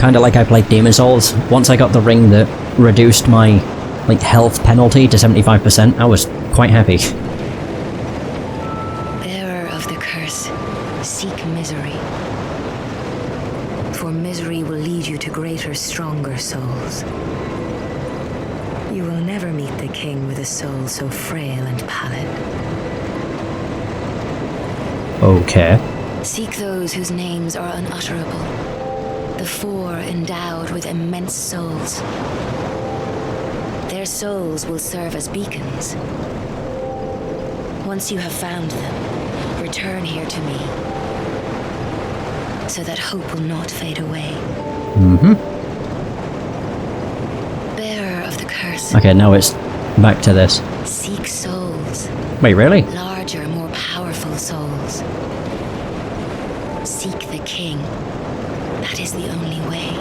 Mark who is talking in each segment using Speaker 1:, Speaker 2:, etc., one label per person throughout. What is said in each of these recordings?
Speaker 1: Kinda like I played Demon Souls. Once I got the ring that reduced my, like, health penalty to 75%, I was quite happy.
Speaker 2: Bearer of the curse, seek misery. For misery will lead you to greater, stronger souls. You will never meet the king with a soul so frail and pallid.
Speaker 1: Okay.
Speaker 2: Seek those whose names are unutterable. The four endowed with immense souls. Their souls will serve as beacons. Once you have found them, return here to me, so that hope will not fade away. Bearer of the curse.
Speaker 1: Okay, now it's back to this.
Speaker 2: Seek souls.
Speaker 1: Wait, really?
Speaker 2: Larger, more powerful souls. Seek the king. That is the only way.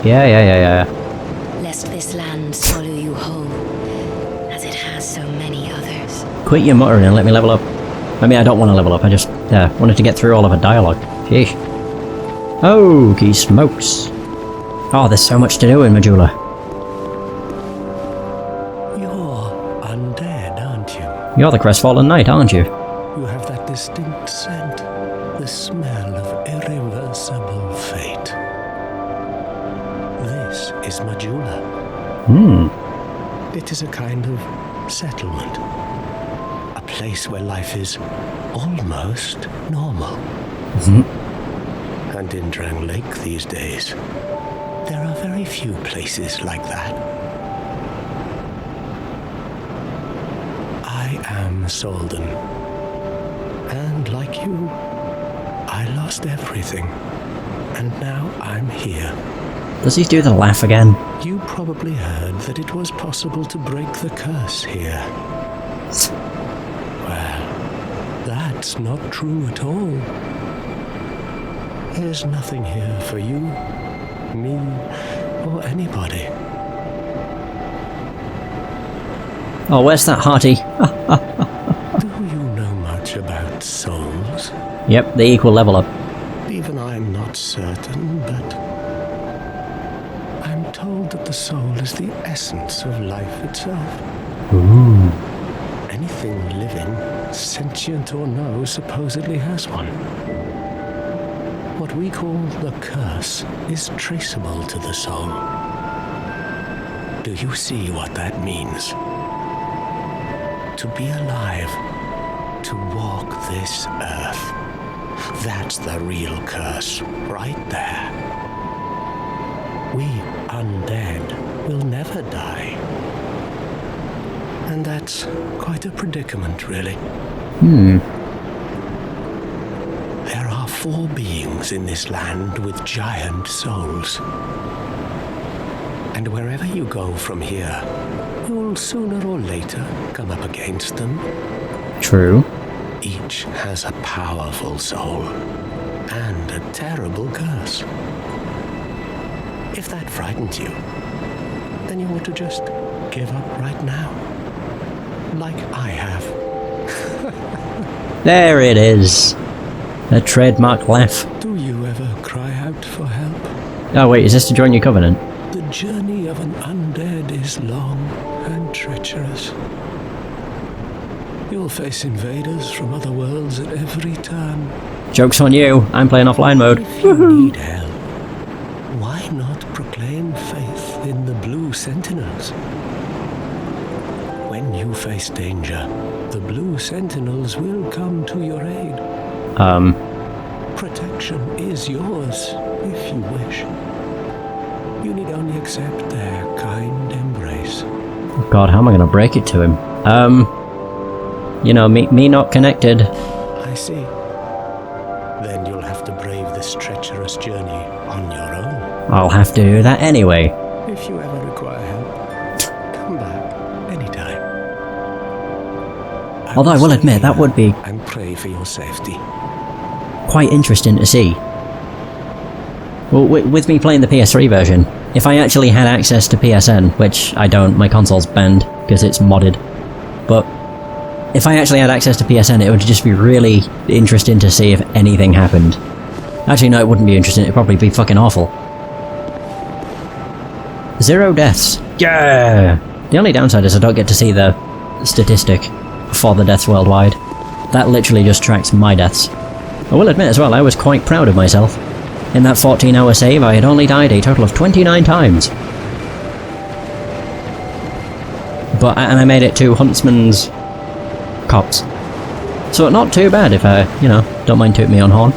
Speaker 1: Yeah.
Speaker 2: Lest this land swallow you whole, as it has so many others.
Speaker 1: Quit your muttering and let me level up. I mean, I don't want to level up, I just wanted to get through all of her dialogue. Sheesh. Okey smokes. Oh, there's so much to do in Majula.
Speaker 3: You're undead, aren't you?
Speaker 1: You're the crestfallen knight, aren't you?
Speaker 3: You have that distinct scent, the smell of irreversible fate. This is Majula. It is a kind of settlement. A place where life is almost normal. And in Drangleic these days, there are very few places like that. I am Solden. And like you, I lost everything. And now I'm here.
Speaker 1: Does he do the laugh again?
Speaker 3: You probably heard that it was possible to break the curse here. Well, that's not true at all. There's nothing here for you, me, or anybody.
Speaker 1: Oh, where's that hearty?
Speaker 3: Do you know much about souls?
Speaker 1: Yep, the equal level up.
Speaker 3: Even I'm not certain, but I'm told that the soul is the essence of life itself.
Speaker 1: Ooh.
Speaker 3: Anything living, sentient or no, supposedly has one. What we call the curse is traceable to the soul. Do you see what that means? To be alive, to walk this earth. That's the real curse, right there. We undead will never die. And that's quite a predicament, really. There are 4 beings in this land with giant souls. And wherever you go from here, you'll sooner or later come up against them.
Speaker 1: True.
Speaker 3: Each has a powerful soul and a terrible curse. If that frightens you, then you ought to just give up right now. Like I have.
Speaker 1: There it is. A trademark laugh.
Speaker 3: Do you ever cry out for help?
Speaker 1: Oh wait, is this to join your covenant?
Speaker 3: The journey of an undead is long and treacherous. You'll face invaders from other worlds at every turn.
Speaker 1: Joke's on you, I'm playing offline mode.
Speaker 3: If you need help, why not proclaim faith in the Blue Sentinels? When you face danger, the Blue Sentinels will come to your aid. Protection is yours, if you wish. You need only accept their kind embrace.
Speaker 1: God, how am I gonna break it to him? You know, me not connected.
Speaker 3: I see. Then you'll have to brave this treacherous journey on your own.
Speaker 1: I'll have to do that anyway.
Speaker 3: If you ever require help, come back anytime.
Speaker 1: Although I will admit, that would be
Speaker 3: and pray for your safety.
Speaker 1: quite interesting to see. Well, with me playing the PS3 version, if I actually had access to PSN, which I don't, my console's banned because it's modded, but if I actually had access to PSN, it would just be really interesting to see if anything happened. Actually, no, it wouldn't be interesting, it'd probably be fucking awful. 0 deaths. Yeah! The only downside is I don't get to see the statistic for the deaths worldwide. That literally just tracks my deaths. I will admit as well, I was quite proud of myself. In that 14-hour save, I had only died a total of 29 times. And I made it to Huntsman's Copse. So not too bad if I, you know, don't mind tooting me on horn.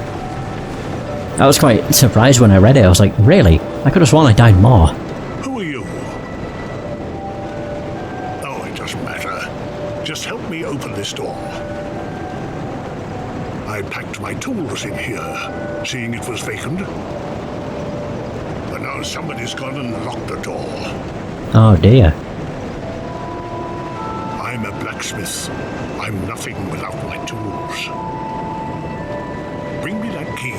Speaker 1: I was quite surprised when I read it. I was like, really? I could have sworn I died more.
Speaker 4: Who are you? Oh, it doesn't matter. Just help me open this door. I packed my tools in here, seeing it was vacant. But now somebody's gone and locked the door.
Speaker 1: Oh dear.
Speaker 4: I'm a blacksmith. I'm nothing without my tools. Bring me that key.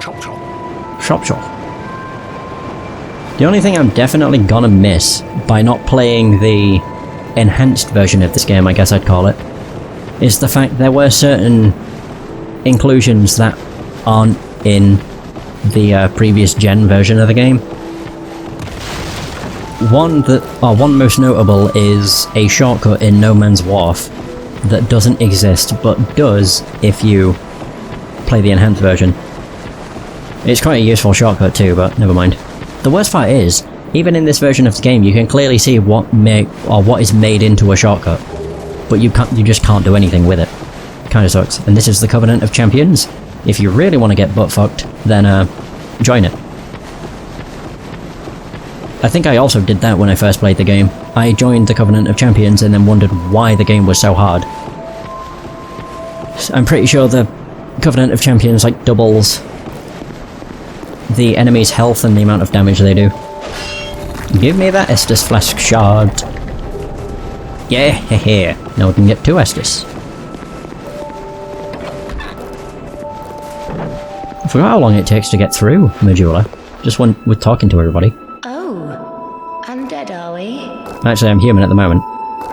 Speaker 4: Chop chop.
Speaker 1: Chop chop. The only thing I'm definitely gonna miss by not playing the enhanced version of this game, I guess I'd call it, is the fact there were certain inclusions that aren't in the previous gen version of the game. One most notable is a shortcut in No Man's Wharf that doesn't exist, but does if you play the enhanced version. It's quite a useful shortcut too, but never mind. The worst part is, even in this version of the game, you can clearly see what is made into a shortcut, but you just can't do anything with it. Kinda sucks. And this is the Covenant of Champions. If you really want to get butt fucked, then join it. I think I also did that when I first played the game. I joined the Covenant of Champions and then wondered why the game was so hard. I'm pretty sure the Covenant of Champions like doubles the enemy's health and the amount of damage they do. Give me that Estus Flask Shard. Yeah, now we can get 2 Estus. I forgot how long it takes to get through Majula. Just when we're talking to everybody.
Speaker 2: Oh, undead are we?
Speaker 1: Actually, I'm human at the moment.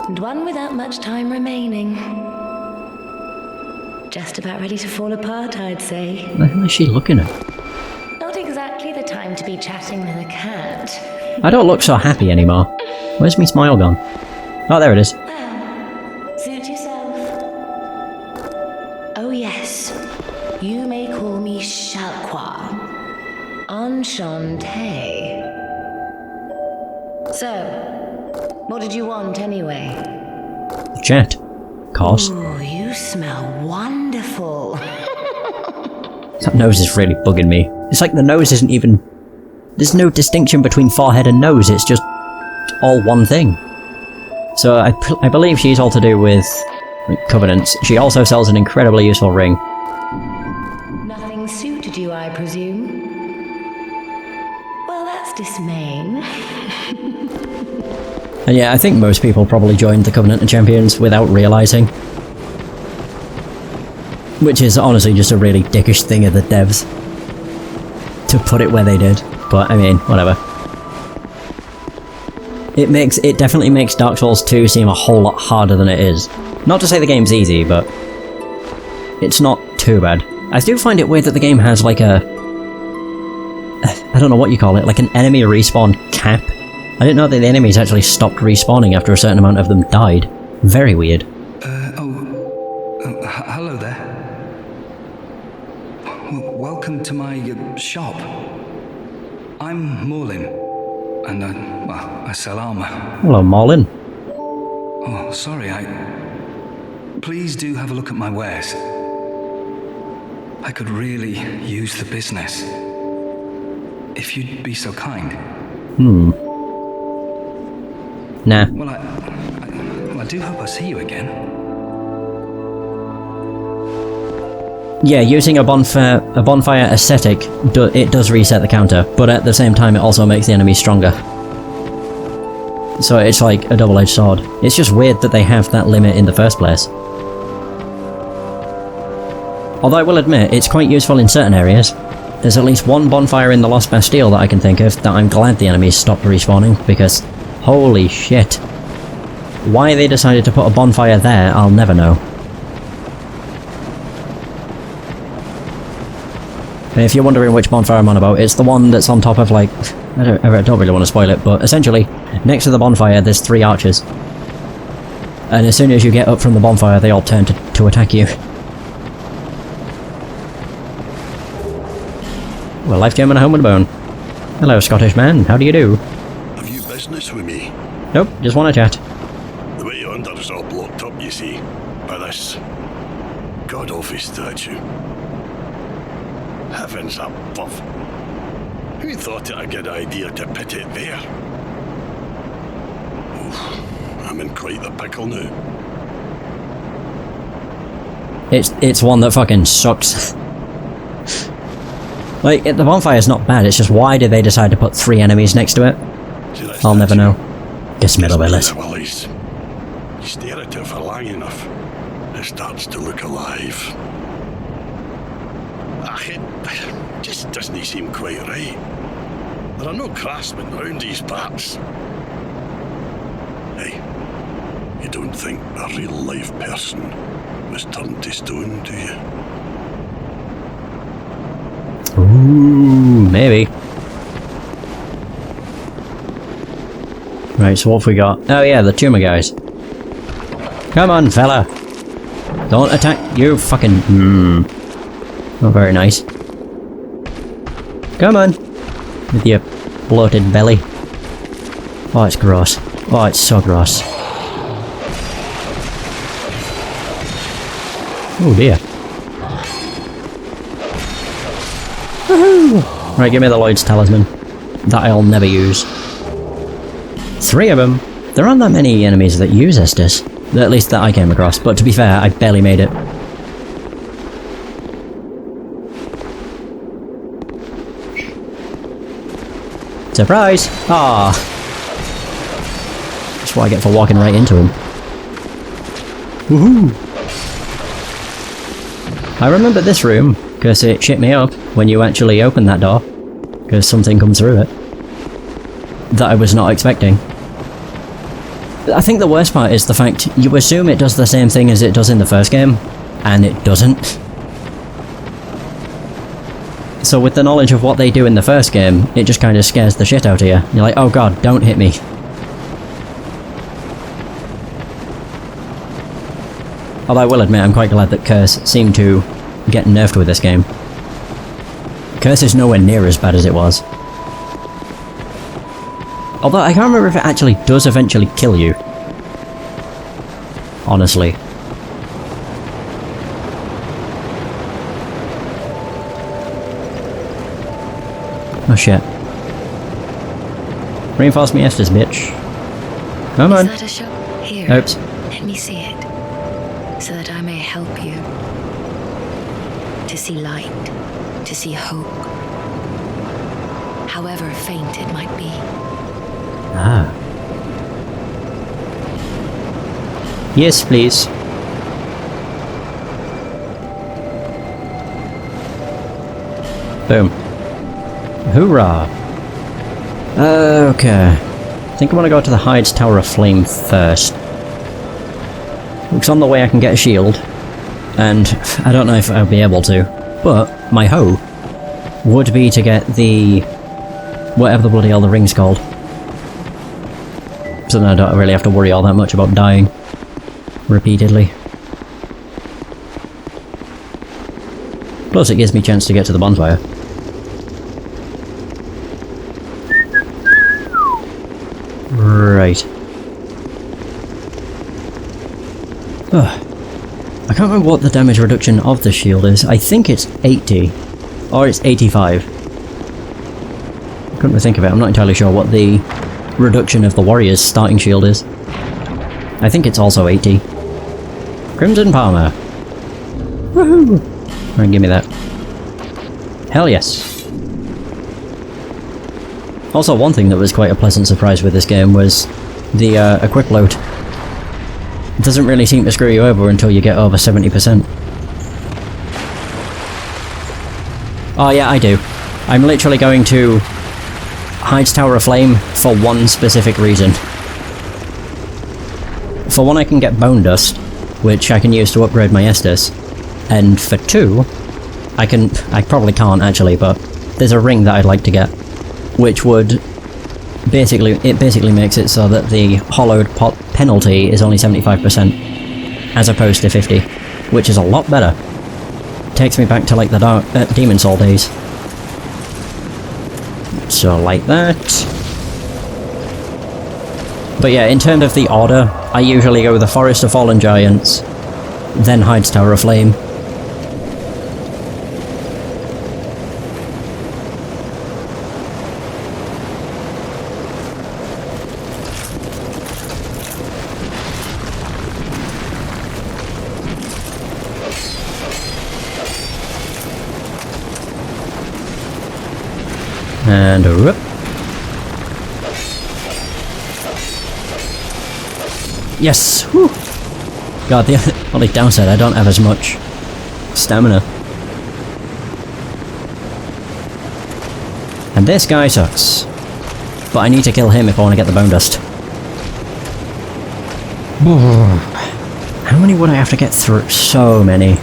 Speaker 2: And one without much time remaining. Just about ready to fall apart, I'd say.
Speaker 1: What the hell is she looking at?
Speaker 2: Not exactly the time to be chatting with a cat.
Speaker 1: I don't look so happy anymore. Where's me smile gone? Oh, there it is.
Speaker 2: Well, suit yourself. Oh yes, you may call me Shalqua. Enchanté. So, what did you want anyway?
Speaker 1: Chat. Course.
Speaker 2: Ooh, you smell wonderful.
Speaker 1: That nose is really bugging me. It's like the nose isn't even... There's no distinction between forehead and nose, it's just all one thing. So I believe she's all to do with covenants. She also sells an incredibly useful ring.
Speaker 2: Nothing suited you, I presume? Well, that's dismaying.
Speaker 1: And yeah, I think most people probably joined the Covenant of Champions without realising. Which is honestly just a really dickish thing of the devs. To put it where they did. But, I mean, whatever. It definitely makes Dark Souls 2 seem a whole lot harder than it is. Not to say the game's easy, but... it's not too bad. I do find it weird that the game has like a... I don't know what you call it, like an enemy respawn cap. I didn't know that the enemies actually stopped respawning after a certain amount of them died. Very weird.
Speaker 5: Hello there. Welcome to my shop. I'm Morlin, and I sell armor.
Speaker 1: Hello, Marlin.
Speaker 5: Oh, sorry, Please do have a look at my wares. I could really use the business. If you'd be so kind.
Speaker 1: Nah.
Speaker 5: Well, I do hope I see you again.
Speaker 1: Yeah, using a bonfire aesthetic, it does reset the counter, but at the same time it also makes the enemies stronger. So it's like a double-edged sword. It's just weird that they have that limit in the first place. Although I will admit, it's quite useful in certain areas. There's at least one bonfire in the Lost Bastille that I can think of that I'm glad the enemies stopped respawning, because holy shit. Why they decided to put a bonfire there, I'll never know. And if you're wondering which bonfire I'm on about, it's the one that's on top of, like, I don't really want to spoil it, but essentially, next to the bonfire there's 3 archers. And as soon as you get up from the bonfire, they all turn to attack you. Well, life gem and a homeward bone. Hello, Scottish man. How do you do?
Speaker 4: Have you business with me?
Speaker 1: Nope, just want to chat.
Speaker 4: The way yonder is all blocked up, you see, by this god-awful statue. Heavens above. Who thought it a good idea to put it there? Oof, I'm in quite the pickle now.
Speaker 1: It's one that fucking sucks. Like, the bonfire's not bad, it's just why did they decide to put 3 enemies next to it?
Speaker 4: See that
Speaker 1: I'll never
Speaker 4: statue?
Speaker 1: know. Guess middle Willis.
Speaker 4: Willis. You stare at it for long enough, it starts to look alive. It just doesn't seem quite right. There are no craftsmen round these parts. Hey, you don't think a real-life person was turned to stone, do you?
Speaker 1: Ooh, maybe. Right, so what have we got? Oh yeah, the tumor guys. Come on, fella! Don't attack you fucking... Oh, very nice. Come on! With your bloated belly. Oh, it's gross. Oh, it's so gross. Oh dear. Woohoo! Right, give me the Lloyd's Talisman. That I'll never use. 3 of them. There aren't that many enemies that use Estus. At least that I came across, but to be fair, I barely made it. Surprise! Ah, that's what I get for walking right into him. Woohoo! I remember this room, because it shit me up when you actually open that door, because something comes through it that I was not expecting. I think the worst part is the fact you assume it does the same thing as it does in the first game, and it doesn't. So with the knowledge of what they do in the first game, it just kind of scares the shit out of you. You're like, oh god, don't hit me. Although I will admit, I'm quite glad that Curse seemed to get nerfed with this game. Curse is nowhere near as bad as it was. Although I can't remember if it actually does eventually kill you. Honestly. Oh shit. Reinforce me Estus, bitch. Come on.
Speaker 2: Is that a shop? Here.
Speaker 1: Oops.
Speaker 2: Let me see it. So that I may help you. To see light. To see hope. However faint it might be.
Speaker 1: Ah. Yes, please. Boom. Hoorah! Okay. I think I want to go to the Hyde's Tower of Flame first. Looks on the way I can get a shield, and I don't know if I'll be able to, but my hope would be to get the... whatever the bloody hell the ring's called. So then I don't really have to worry all that much about dying repeatedly. Plus it gives me a chance to get to the bonfire. Right. Ugh. I can't remember what the damage reduction of the shield is. I think it's 80. Or it's 85. I couldn't think of it. I'm not entirely sure what the reduction of the warrior's starting shield is. I think it's also 80. Crimson Palmer. Woohoo! Alright, give me that. Hell yes. Also, one thing that was quite a pleasant surprise with this game was the equip load. It doesn't really seem to screw you over until you get over 70%. Oh yeah, I do. I'm literally going to Hyde's Tower of Flame for one specific reason. For one, I can get Bone Dust, which I can use to upgrade my Estus. And for 2, I probably can't actually, but there's a ring that I'd like to get. which would basically makes it so that the hollowed pot penalty is only 75%, as opposed to 50, which is a lot better. Takes me back to like the Demon Soul days. So like that. But yeah, in terms of the order, I usually go with the Forest of Fallen Giants, then Hyde's Tower of Flame. And whoop. Yes! Whew. God, the only downside, I don't have as much stamina. And this guy sucks. But I need to kill him if I want to get the bone dust. How many would I have to get through? So many.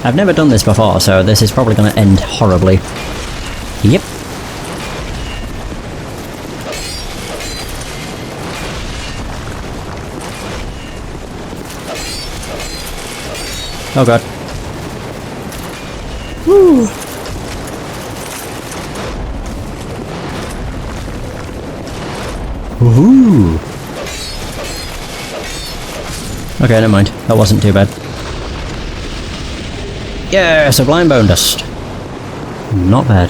Speaker 1: I've never done this before, so this is probably going to end horribly. Yep. Oh god. Woo! Woohoo! Okay, never mind. That wasn't too bad. Yeah, Sublime Bone Dust. Not bad.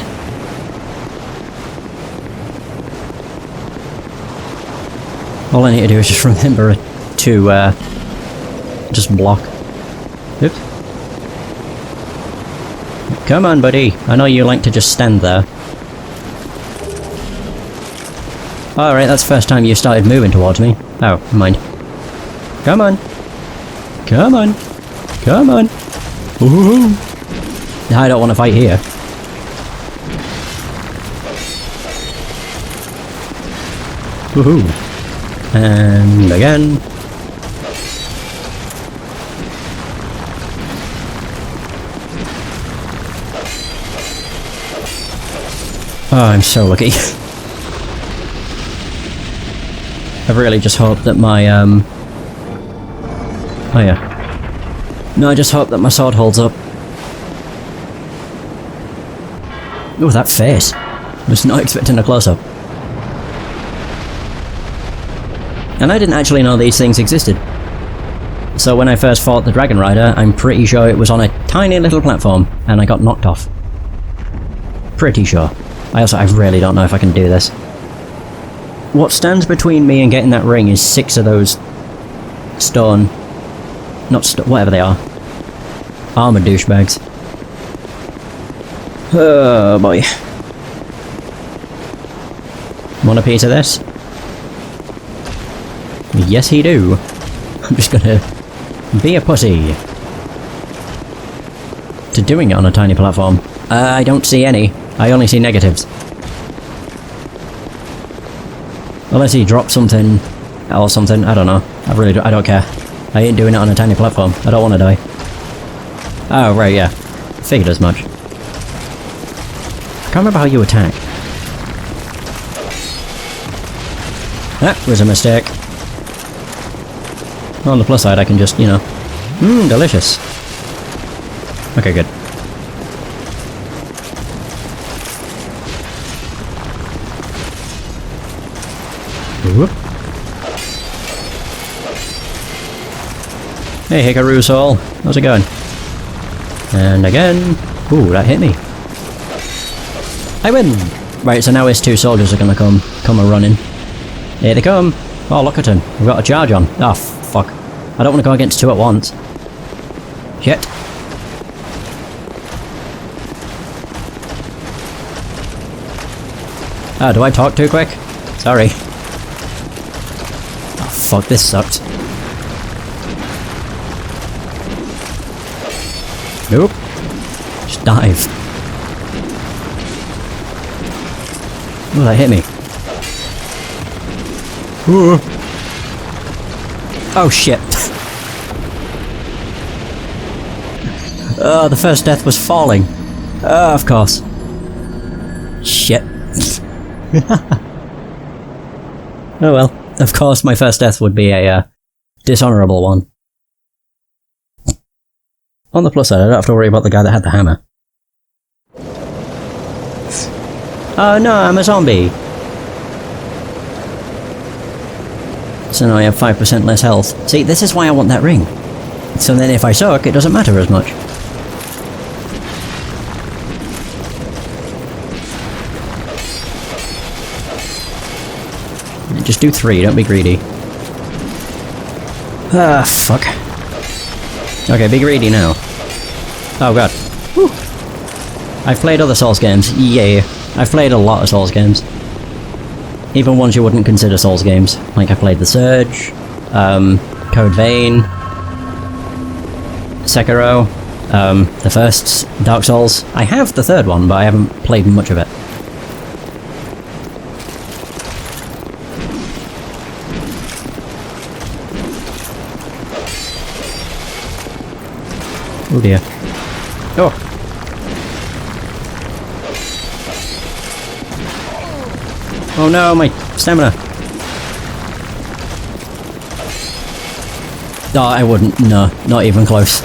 Speaker 1: All I need to do is just remember to just block. Oops. Come on, buddy. I know you like to just stand there. Alright, that's the first time you started moving towards me. Oh, never mind. Come on. Come on. Come on. Woohoo! I don't want to fight here. Woohoo! And again. Oh, I'm so lucky. I really just hope that my oh yeah. No, I just hope that my sword holds up. Oh, that face. I was not expecting a close-up. And I didn't actually know these things existed. So when I first fought the Dragon Rider, I'm pretty sure it was on a tiny little platform, and I got knocked off. Pretty sure. I really don't know if I can do this. What stands between me and getting that ring is 6 of those stone... whatever they are. Armored douchebags. Oh boy. Want a piece of this? Yes he do. I'm just gonna be a pussy. To doing it on a tiny platform. I don't see any. I only see negatives. Unless he dropped something or something, I don't know. I don't care. I ain't doing it on a tiny platform. I don't want to die. Oh, right, yeah. Figured as much. I can't remember how you attack. That was a mistake. On the plus side, I can just, you know... Mmm, delicious. Okay, good. Whoop. Hey, Hikaru Soul. How's it going? And again. Ooh, that hit me. I win! Right, so now his 2 soldiers are gonna come a-running. Here they come! Oh, look at him. We've got a charge on. Oh, fuck. I don't want to go against 2 at once. Shit. Oh, do I talk too quick? Sorry. Oh, fuck, this sucked. Nope. Just dive. Oh, that hit me. Ooh. Oh shit. Oh, the first death was falling. Oh, of course. Shit. Oh well. Of course my first death would be a dishonourable one. On the plus side, I don't have to worry about the guy that had the hammer. Oh no, I'm a zombie! So now I have 5% less health. See, this is why I want that ring. So then if I suck, it doesn't matter as much. Just do 3, don't be greedy. Ah, fuck. Okay, be greedy now. Oh god. Whew. I've played other Souls games. Yeah. I've played a lot of Souls games. Even ones you wouldn't consider Souls games. Like I played The Surge, Code Vein, Sekiro, the first Dark Souls. I have the third one, but I haven't played much of it. Oh dear. Oh! Oh no, my stamina! Oh, I wouldn't. No, not even close.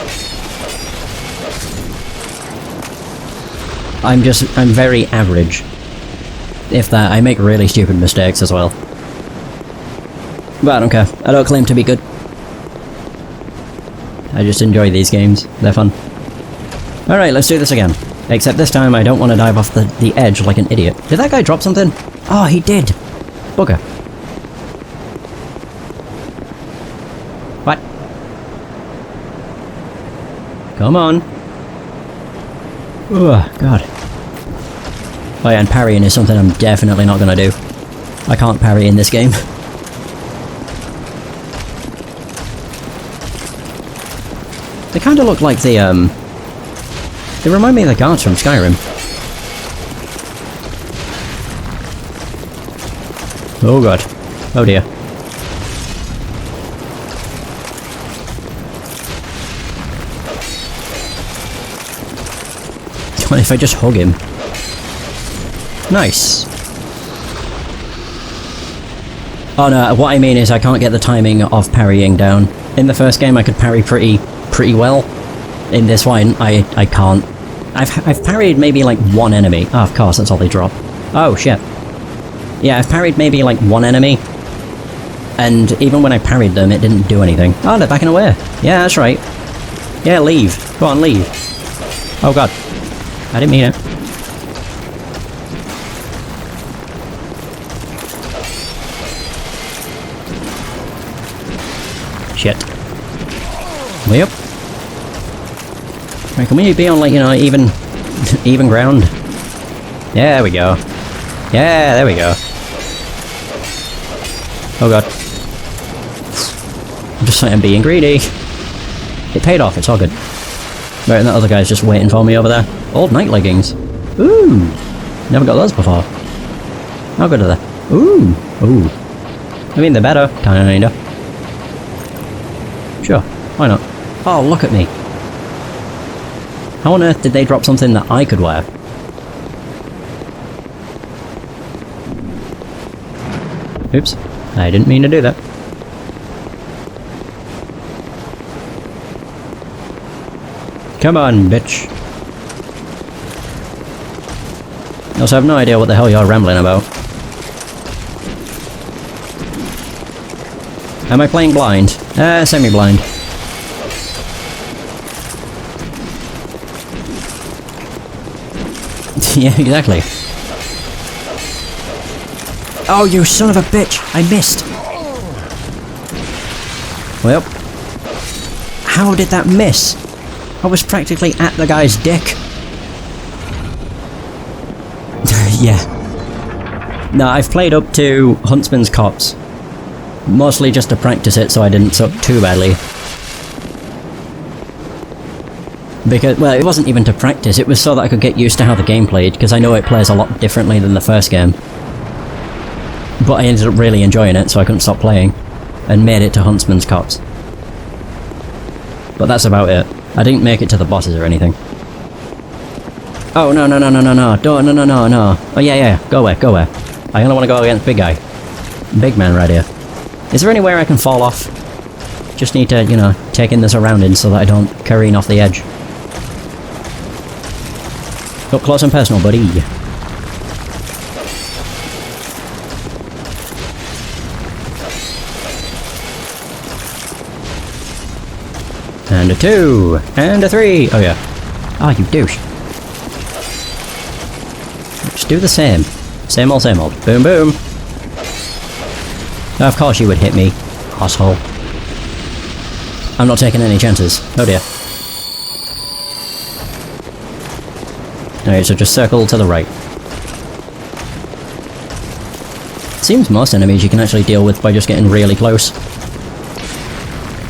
Speaker 1: I'm very average. If that, I make really stupid mistakes as well. But I don't care. I don't claim to be good. I just enjoy these games. They're fun. Alright, let's do this again. Except this time I don't want to dive off the edge like an idiot. Did that guy drop something? Oh, he did! Bugger. What? Come on. Oh, God. Oh yeah, and parrying is something I'm definitely not gonna do. I can't parry in this game. They kind of look like the, they remind me of the guards from Skyrim. Oh god. Oh dear. What if I just hug him? Nice. Oh no, what I mean is I can't get the timing of parrying down. In the first game I could parry pretty well. In this one, I can't. I've parried maybe like one enemy. Oh, of course, that's all they drop. Oh, shit. Yeah, I've parried maybe like one enemy. And even when I parried them, it didn't do anything. Oh, they're backing away. Yeah, that's right. Yeah, leave. Go on, leave. Oh god. I didn't mean it. Shit. Way up. Right, can we be on, like, you know, even ground? Yeah, there we go. Yeah, there we go. Oh god. I'm just saying, being greedy. It paid off, it's all good. Right, and that other guy's just waiting for me over there. Old night leggings. Ooh! Never got those before. How good are they? Ooh! Ooh. I mean, they're better, kinda. Sure, why not? Oh, look at me. How on earth did they drop something that I could wear? Oops. I didn't mean to do that. Come on, bitch. I also have no idea what the hell you're rambling about. Am I playing blind? Semi-blind. Yeah, exactly. Oh, you son of a bitch! I missed! Well, how did that miss? I was practically at the guy's dick. Yeah. No, I've played up to Huntsman's Copse. Mostly just to practice it so I didn't suck too badly. Because, well, it wasn't even to practice, it was so that I could get used to how the game played, because I know it plays a lot differently than the first game. But I ended up really enjoying it, so I couldn't stop playing, and made it to Huntsman's Copse. But that's about it. I didn't make it to the bosses or anything. Oh, no, no, no, no, no, no. Don't, no, no, no, no. Oh, yeah, yeah. Go away, go away. I only want to go against big guy. Big man right here. Is there anywhere I can fall off? Just need to, you know, take in the surroundings so that I don't careen off the edge. Up close and personal, buddy. And a 2! And a 3! Oh yeah. Ah, you douche. Just do the same. Same old, same old. Boom, boom! Of course you would hit me, asshole. I'm not taking any chances. Oh dear. Alright, so just circle to the right. Seems most enemies you can actually deal with by just getting really close.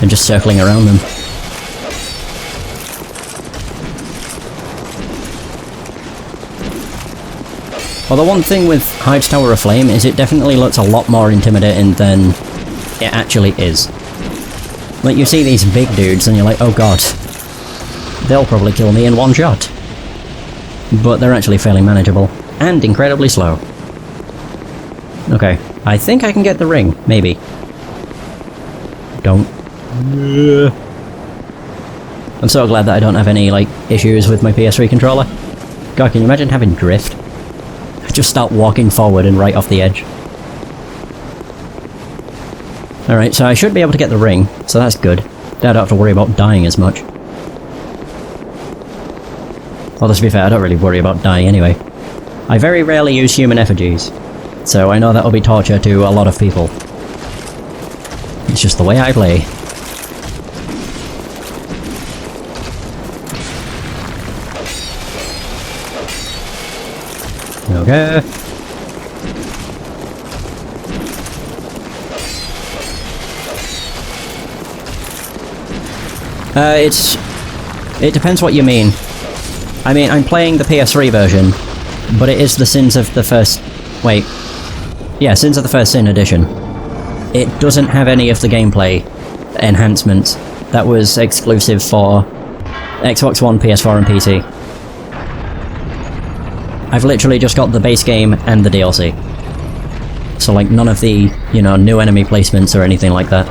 Speaker 1: And just circling around them. Well, the one thing with Hyde's Tower of Flame is it definitely looks a lot more intimidating than it actually is. Like, you see these big dudes and you're like, oh god, they'll probably kill me in one shot. But they're actually fairly manageable, and incredibly slow. Okay, I think I can get the ring, maybe. Don't. I'm so glad that I don't have any, like, issues with my PS3 controller. God, can you imagine having drift? Just start walking forward and right off the edge. Alright, so I should be able to get the ring, so that's good. I don't have to worry about dying as much. Although to be fair, I don't really worry about dying anyway. I very rarely use human effigies, so I know that'll be torture to a lot of people. It's just the way I play. Okay. It depends what you mean. I mean, I'm playing the PS3 version, but it is the Sins of the First... Wait. Yeah, Sins of the First Sin edition. It doesn't have any of the gameplay enhancements that was exclusive for Xbox One, PS4 and PC. I've literally just got the base game and the DLC. So like none of the, you know, new enemy placements or anything like that.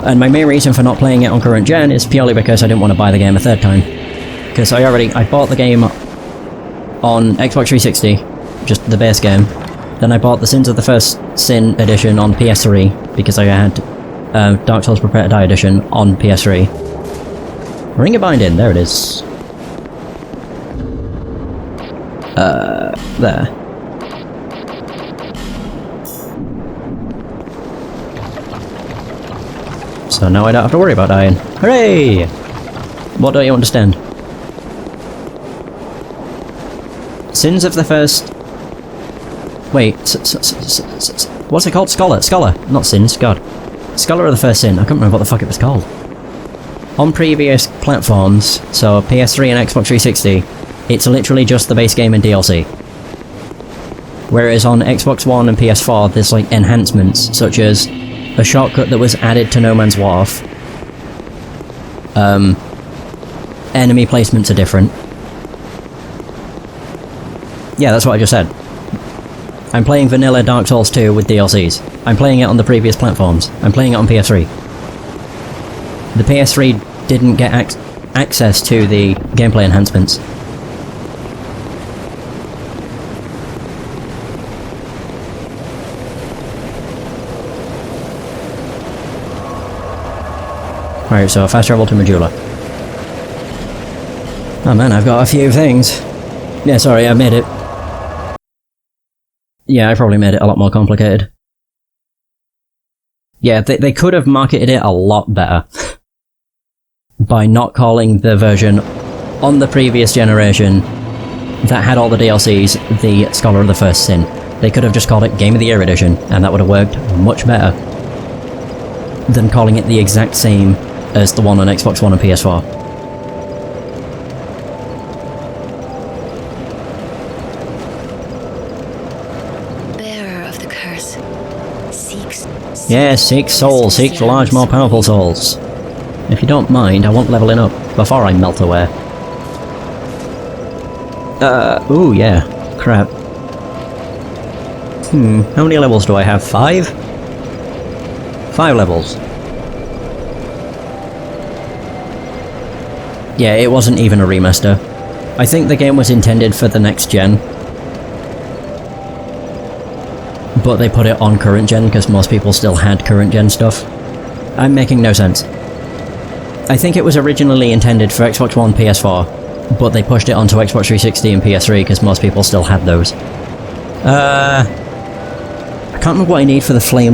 Speaker 1: And my main reason for not playing it on current gen is purely because I didn't want to buy the game a third time. Because I bought the game on Xbox 360, just the base game. Then I bought the Sins of the First Sin edition on PS3, because I had Dark Souls Prepare to Die edition on PS3. Ring of Binding, there it is. There. So now I don't have to worry about dying. Hooray! What don't you understand? Sins of the First... Wait, what's it called? Scholar, not Sins, god. Scholar of the First Sin, I can't remember what the fuck it was called. On previous platforms, so PS3 and Xbox 360, it's literally just the base game and DLC. Whereas on Xbox One and PS4, there's like enhancements, such as a shortcut that was added to No Man's Wharf. Enemy placements are different. Yeah, that's what I just said. I'm playing vanilla Dark Souls 2 with DLCs. I'm playing it on the previous platforms. I'm playing it on PS3. The PS3 didn't get access to the gameplay enhancements. Alright, so fast travel to Majula. Oh man, I've got a few things. Yeah, sorry, I made it. Yeah, I probably made it a lot more complicated. Yeah, they could have marketed it a lot better. By not calling the version on the previous generation that had all the DLCs the Scholar of the First Sin. They could have just called it Game of the Year Edition, and that would have worked much better than calling it the exact same as the one on Xbox One and PS4.
Speaker 2: Bearer of the curse seeks...
Speaker 1: Yes, seek souls, seek large, more powerful souls. If you don't mind, I want leveling up before I melt away. Ooh, yeah. Crap. How many levels do I have? 5? 5 levels. Yeah, it wasn't even a remaster. I think the game was intended for the next gen, but they put it on current gen because most people still had current gen stuff. I'm making no sense. I think it was originally intended for Xbox One, PS4, but they pushed it onto Xbox 360 and PS3 because most people still had those. I can't remember what I need for the flame